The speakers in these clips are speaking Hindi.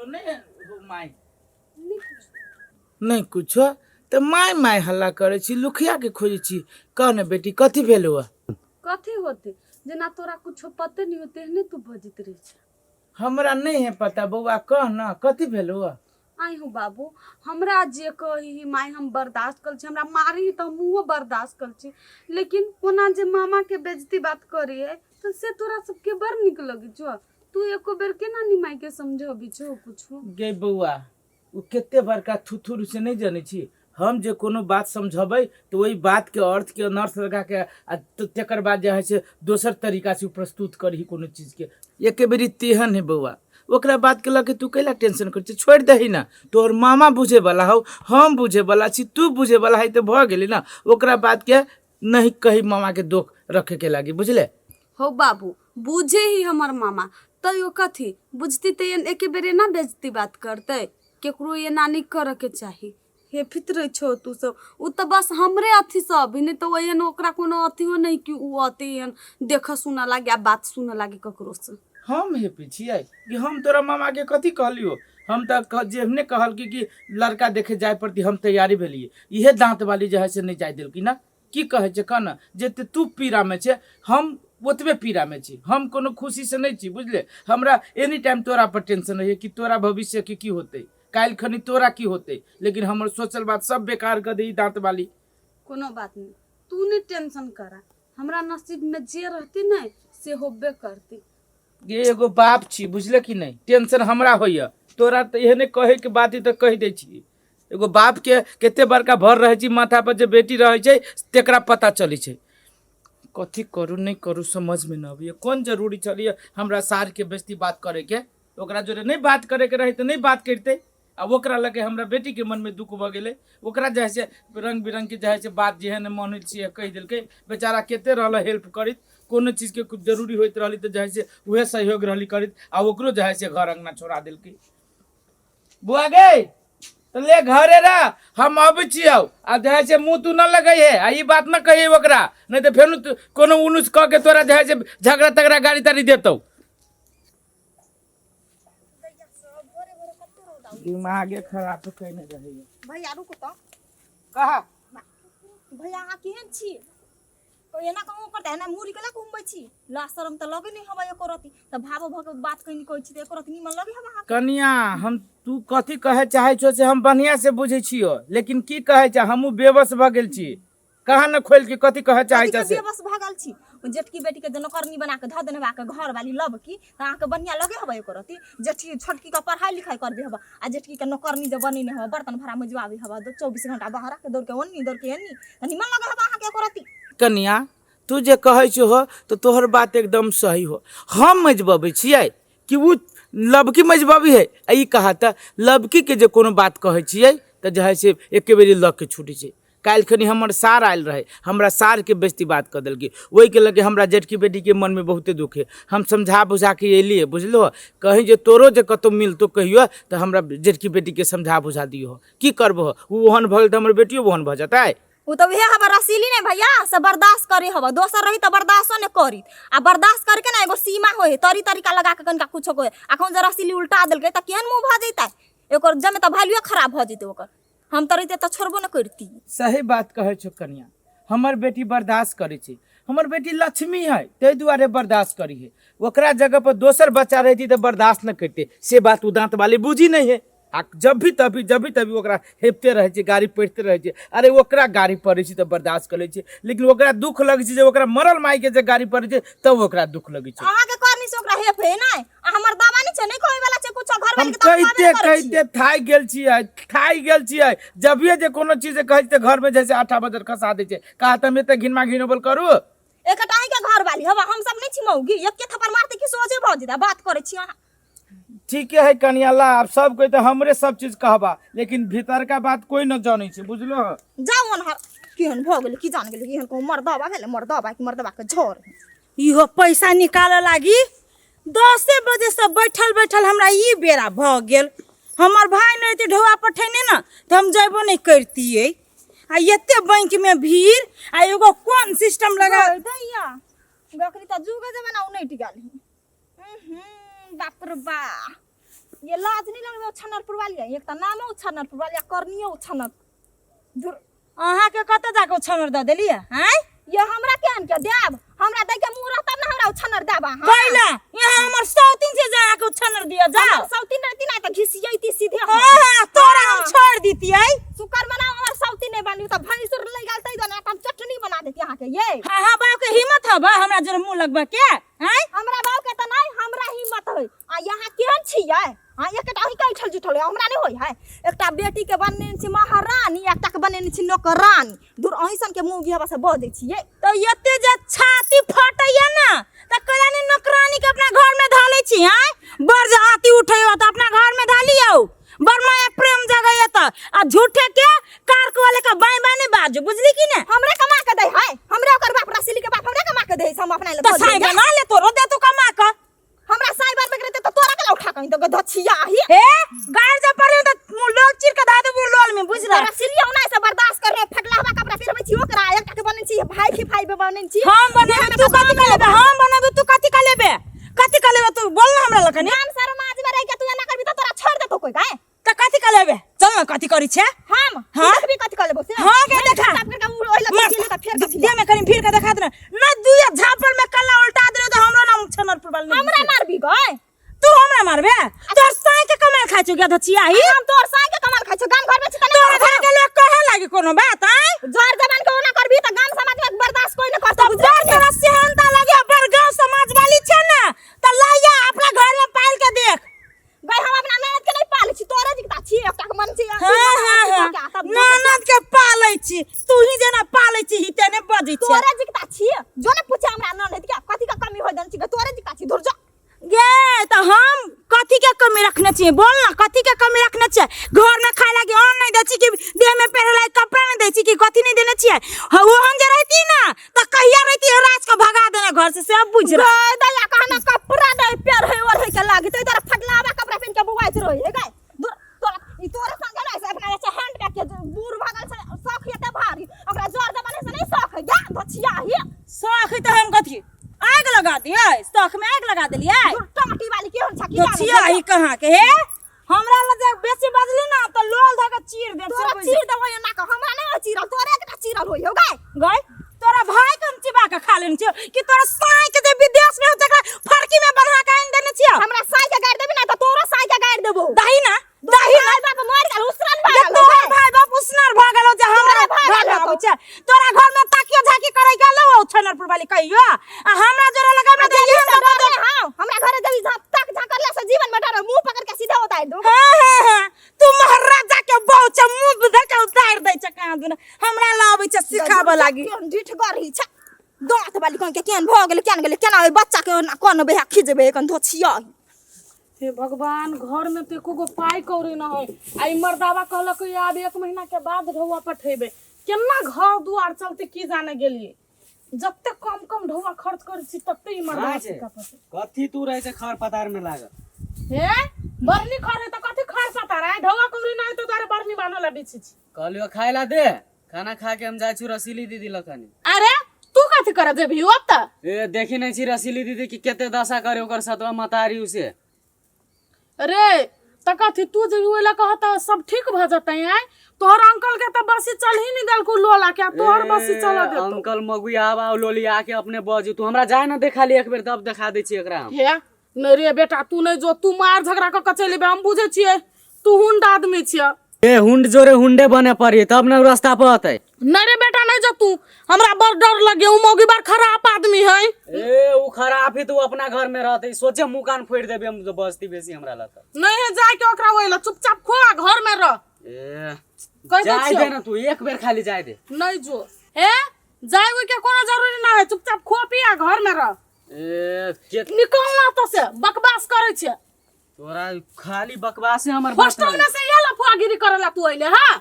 भेलो नहीं हो माय नहीं कुछो तो माय माय हल्ला करे छी लुखिया के खोजे छी कहने बेटी कथी भेलो कथी होते जना तोरा कुछो पते नहीं होते ने तू बजित रही छ हमरा नहीं है पता बउआ कह ना कथी भेलो आई हूँ बाबू हमरा जे कही माय हम बर्दाश्त कर छी हमरा मारी तो मुंह बर्दाश्त कर छी लेकिन कोना जे मामा के बेइज्जती बात करी है तो से तोरा सबके बड़ निक लगी छ तू एको बेर केना नी माय के समझबी छ कुछो गे बउआ उ केते बड़का थुथुर से नहीं जाने छी हम जे कोनो बात समझबै तो वही बात के अर्थ के अनर्थ लगा के तकर बाद जे है से दोसर तरीका से प्रस्तुत करही कोनो चीज के एक बेरी तेहन है बउआ ओकरा बात के लगे तू कैला टेंशन कर छी छोड़ दही ना तोहर मामा बुझे वाला हो हम बुझे वाला छी तू बुझे वाला है तो भ गेली ना ओकरा बात के नहीं कही मामा के दुख रखे के लागी बुझले हो बाबू बुझे ही हमर मामा तयो कथी बुझती ते एके बेरे ना बेइज्जती बात करते केकरो ये नानी करे के चाही हे फित्र छो तू सब उ त बस हमरे अथी सब नहीं तो वयन ओकरा कोनो अथी हो नहीं कि उ अथीन देख सुना लागे बात सुना लागे ककरो से हम हे पिछिए कि हम तोरा मामा के कथी कहलियो हम तो जेहने कहल कि लड़का देखे जाए प्रति हम तैयारी भेलिए इहे दांत वाली जे है से नहीं जाय दिल कि ना की कहे छे कहना जेते तू पीड़ा में छे हम ओतबे पीड़ा में छी हम कोनो खुशी से नहीं छी बुझले हमरा एनी टाइम तोरा पर टेंशन है कि तोरा भविष्य के की होते काल खनी तोरा की होते लेकिन हमर सोचल बात सब बेकार कर दे दांत वाली कोनो बात नहीं तू नहीं टेंशन करा हमरा नसीब में जे रहती नहीं से होबे करती ये एगो बाप छी बुझले कि नहीं टेंशन हमरा होइया तोरा तो एहने कहे के बात ही तो कह दे छी एगो बाप के केते बड़का भर रहे छी माथा पर जे बेटी रहे छै तेकरा पता चली छै कथी करू नहीं करू समझ में न आवे कौन जरूरी चलिए हमरा सार के बेइज्जती बात करे के ओकरा जोरे नहीं बात करे के रही तो नहीं बात करते अब ओकरा लगे हमरा बेटी के मन में दुख भ गेले ओकरा जे है से रंग बिरंग के जे है से बात जेहन मन छी कह दिलके बेचारा केते रहल हेल्प करित कोनो चीज के कुछ जरूरी होइत रहली तो जे है से उहे सहयोग रहली करित आ ओकरो जे है से घर अंगना छोड़ा दिलके बुआ गे तो ले घरे रा हम आबै छियौ आ जे है से मुंह तू न लगे है आ ई बात न कही ओकरा नहीं तो फेनु कोनो उनुस कह के तोरा जे है से झगड़ा तगड़ा गाड़ी ताड़ी देतौ दिमागे खराब तो कहने रही भैया रुको तो कहा भैया आ केहन छी तो एना कहू करता है ना मुरी केला घुमबै छी ला शरम त लगे नहीं हवा एको रति त भाव भग बात कहीं कहै छी त एको रति निमन लगे हवा कनिया हम तू कथी कहे चाहे छो से हम बढ़िया से बुझे छियो लेकिन की कहे छ हमहू बेबस भ गेल छी कहा न खोल के कथी कहे चाहे छ से बेबस भागल छी जेठकी बेटी के जनकरनी बना के ध देने बा के घर वाली लब की त आके बढ़िया लगे हवा एको रति जेठी छोटकी का पढ़ाई लिखाई कर दे हवा आ जेठकी के नौकरनी जे बनी ने हवा बर्तन भरा में जवाबी हवा 24 घंटा बाहर के दौड़ के ओन्नी दौड़ के एन्नी त निमन लगे हवा आके एको रति कनिया तू जे कहे छो हो तो तोहर बात एकदम सही हो हम मजबबे छियै कि उ लबकी मजबबी है ई कहा त लबकी के जे कोनो बात कहे छियै त जे है से एके बेरी लग के छूटी छै काल खनी हमर सार आयल रहे हमरा सार के बेइज्जती बात कर देलकै वही के लगे हमरा जेठकी बेटी के मन में बहुते दुख है हम समझा बुझा के एलिए बुझलो कहीं जे तोरो जे कतो मिलतो कहियो तो हमरा जेठकी बेटी के समझा बुझा दियो की करबो उ ओहन भल त हमर बेटियो ओहन भ जतै उ तो हे हवा रसीली ने भैया से बर्दाश्त करे हवा दोसर रही तो बर्दाश्त ने करी आ बर्दाश्त करके ना एगो सीमा होए तरी तरीका लगा के कनका कुछो कोए अखन जे रसीली उल्टा देलकै त केहन मुंह भ जैतै एकर जमे त वैल्यू खराब भ जैतै ओकर हम तो रहिते तो छोड़बो न करती सही बात कहे छो कन्या हमर बेटी बर्दाश्त करे छै हमर बेटी लक्ष्मी है ते दुआरे बर्दाश्त करी है ओकरा जगह पर दोसर बच्चा रहती तो बर्दाश्त न करते से बात उ दांत वाली बुझी नहीं है आ जब भी तभी ओकरा हेपते रहे छै गाड़ी पड़ते रहे छै अरे ओकरा गाड़ी पड़े छै तो बर्दाश्त करे छै लेकिन ओकरा दुख लगे छै जे ओकरा मरल माई के जे गाड़ी पड़े छै तब ओकरा दुख लगे छै अहाँ के करनी से ओकरा हेपे नै हमर दावा नै छै नै कहै वाला छै कुछ घर वाली के कहते थाई गेल छियै जब ये जे कोनो चीज कहै छै घर में जैसे आठा बजर खसा दे छै कहा त में त घिनमा घिनोबल करू एकटाई के घर वाली हवा हम सब नै छी मौगी एक के थप्पड़ मारते की सोचे भ जेता बात करे छी अहाँ ठीक है कनिया ला अब सब कोई तो हमरे सब चीज कहबा लेकिन भीतर का बात कोई न जाने छै बुझलो जाओ न केहन भ गेल की जान गेल केहन को मर्दबा भेले मर्दबा की मर्दबा के झोर इहो पैसा निकाले लागी 10 बजे से बैठल हमरा ई बेरा भ गेल हमर भाई नै त ढोआ पठेने न त हम जइबो नै करतिए आ एते बैंक में भीड़ आ एगो कोन सिस्टम लगा दैया बकरी त जुगे जबे ना उ नै टिकाली बाप रे बा ये लाज नहीं लगबे उछनरपुर वाली एक त नाम उछनरपुर वाली करनियो उछनर धुर अहाँ के कत जाके छनर द देलिए हैं ये हमरा केहन के देब हमरा दै के मुंह रहता ना हमरा उछनर देब कैला यहाँ हमर सौतीन से जाके छनर दिया जाओ सौतीन रहती ना त घिसियैती सीधे हां तोरा हम छोड़ दीतियै शुक्र मनाओ हमर सौतीन नहीं बनी त भैंसुर ले गालतै दना हम चटनी बना देती अहाँ के ये हां बाप के हिम्मत हबा हमरा जरा मुंह लगबा के हैं हमरा बाप के त नहीं हमरा हिम्मत है आ यहाँ केहन छियै हां एकटा ही कहै छल जुठल हमरा नहीं होय है एकटा बेटी के बनने छी महारानी एकटा के बनने छी नौकरानी दूर अहिसन के मुंह गिहबा से बजै छियै तो यते जे छाती फटैया ना त कलानी नौकरानी के अपना घर में धालै छी हैं बड़ जे हाथी उठैयो त अपना घर में धालियो बरमाया प्रेम जगह त आ झूठे के कार वाले का बाय बाय नहीं बाजू बुझली की ने हमरे कमा के दै है हमरे ओकर बाप रसीली के बाप हमरे कमा के दै हम अपना ले त साई बना ले तोरो दे तू कमा का हमरा साई बार में रहते त तोरा के उठा कहीं तो गधछिया ही हे गाड़ जा पड़े त लोग चिर के धा दे लोल में बुझला रसीली होना से बर्दाश्त कर रे फटला हवा कपड़ा फिरबै छी ओकरा एकटा के बनै छी भाई की भाई बनै छी हम बनाबे तू कथि का लेबे हम बनाबे तू कथि का लेबे तू बोल ना हमरा लखनी नाम शर्माज में रह के तू ना करबी त तोरा छोड़ देतो कोई काहे त कथि का लेबे चल ना कथि करी छे हम हाँ? भी कथि कर लेबो से हाँ, के देखा? सब करके ओइ लग के त फेर कथि दे में करी फिर के देखा दे ना दुया झापड़ में कल्ला उल्टा दे तो हमरो नाम छनरपुर वाला हमरा मारबी गय तू हमरा मारबे तोर साई के कमाल खाइ छु गधा छिया ही हम तोर साई के कमाल खाइ छ गाम घर में छ त तोर घर के लोग कहे लागी कोनो बात आई जोर जबान के ओना करबी त गाम समाज में बर्दाश्त कोई न करता तब जा तोरा सेहनता लगे पर गांव समाज वाली छे ना त लाया अपना घर में पाल के देख गय हम अपना ननद के नहीं पाले छी तोरे जिकता छी एकटा के मन छी ननद के पालै छी तू ही जेना पालै छी हिते ने बजै छी तोरे जिकता छी जो ने पूछे हमरा ननद के कथि का कमी होय दन छी तोरे जिकता छी दूर जा गे त हम कथि के कमी रखने छी बोल ना कथि के कमी रखने छी घर में खाए लागी अन्न नहीं दै छी कि देह में पहरे लागी कपड़ा नहीं दै छी कि कथि नहीं देने छी वो हम जे रहती ना त कहिया रहती राज को भगा देने घर से सब बुझ रहा गय दया कहना कपड़ा नहीं पेर है और है के लागी तो इधर फटलावा कपड़ा पहन के बुआइत रही है गय दूर तोरे संग ना से अपना से हैंड बैग के बूर भागल से शौक हेते भारी ओकरा जोर जमाने से नहीं शौक है गा धछिया ही शौक है त हम कथि आग लगा दिए शौक में आग लगा देलिए टमाटी वाली के हम छकी धछिया ही कहां के हे हमरा ल जे बेसी बजली ना त लोल धके चीर दे तोरा चीर देबो ना का हमरा नहीं चीर तोरे एकटा चीर होई हो गय गय तोरा भाई के हम चिबा के खा लेन छी कि तोरा साई के जे विदेश में हो तकरा फड़की में बन्हा के आइन देने छी हमरा साई के गाड़ देबी ना त तोरो साई के गाड़ देबो दही ना बाप मर गेल उसरन भागल तोर भाई बाप उसनार भागल हो जे हमरा भागल हो छै तोरा घर में ताकियो झाकी करे गेल हो छनरपुर वाली कहियो आ हमरा जोरा लगा में दे हां हमरा घरे देवी तक झाकरला से जीवन में डर मुंह पकड़ के सीधा होता है दो हां तू महाराजा के बहु छ मुंह धके उतार दै छ कहां दुना हमरा लाबै छ सिखाबे लागी ढिठ गरही छ दांत वाली कोन के केन भ गेल केना ओइ बच्चा के कोन बेहा खिजबे कन धोछिया हे भगवान घर में तो एको गो पाई कौड़ी न है आई मर्दावा कहलक कि आब 1 महीना के बाद ढौआ पठेबे केना घर दुआर चलते की जाने गेलिए जब तक कम ढौआ खर्च कर छी तब ई मर्दावा सिखा पते कथी तू रहे से खर पतार में लागल हे बरनी खर है तो कथी खर पता रहा ढौआ कौड़ी नहीं तो तारे बरनी बानला बिछि छी कहलियो खाइला दे खाना खा के हम जाय छु रसीली दीदी लखनी अरे तू कथी करे जेबी ओत ए देखि नै छी रसीली दीदी की केते दशा करे ओकर सतवा मतारी उसे अरे त कथी तू जे होइला कहत सब ठीक भ जतै आय तोहर अंकल के त बसी चल ही नहीं देल को लोला के तोहर बसी चला दे अंकल मगुया आवा लोली आके अपने बजी तू हमरा जाय न देखा ली एक बेर तब देखा दै छी एकरा हम हे नहीं रे बेटा तू नहीं जो तू मार झगड़ा क कचैले बे हम बुझे छिए तू हुंड आदमी छिए ए हुंड जोरे हुंडे बने पड़ी तब न रास्ता पर आते नहीं रे बेटा नहीं जो तू हमरा बड़ डर लगे उ मौगी बार खराब आदमी है ए उ खराब ही तू अपना घर में रहते सोचे मुंह कान फोड़ देबे हम जो बस्ती बेसी हमरा लता नहीं है जाय के ओकरा होइला चुपचाप खो घर में रह ए कह दे जाय दे न तू एक बेर खाली जाय दे नहीं जो हे जाय के कोनो जरूरी ना है चुपचाप खो पिया घर में रह ए के निकलना तो से बकवास करे छे तोरा खाली बकवासे हमर हॉस्टल में से ये लफुआगिरी करेला तू आइले हां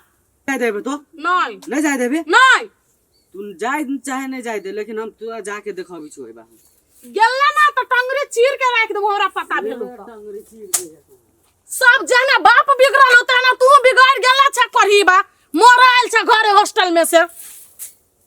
जाय देबे तो नहीं जाय देबे नहीं तू जाय चाहे नहीं जाय दे लेकिन हम तोरा जाके देखबी छु एबा गेला ना तो टंगरी चीर के रख दे हमरा पता भेलो तो सब जना बाप बिगड़ल होता ना तू बिगड़ गेला छ पढ़ीबा मोर आइल छ घरे हॉस्टल में से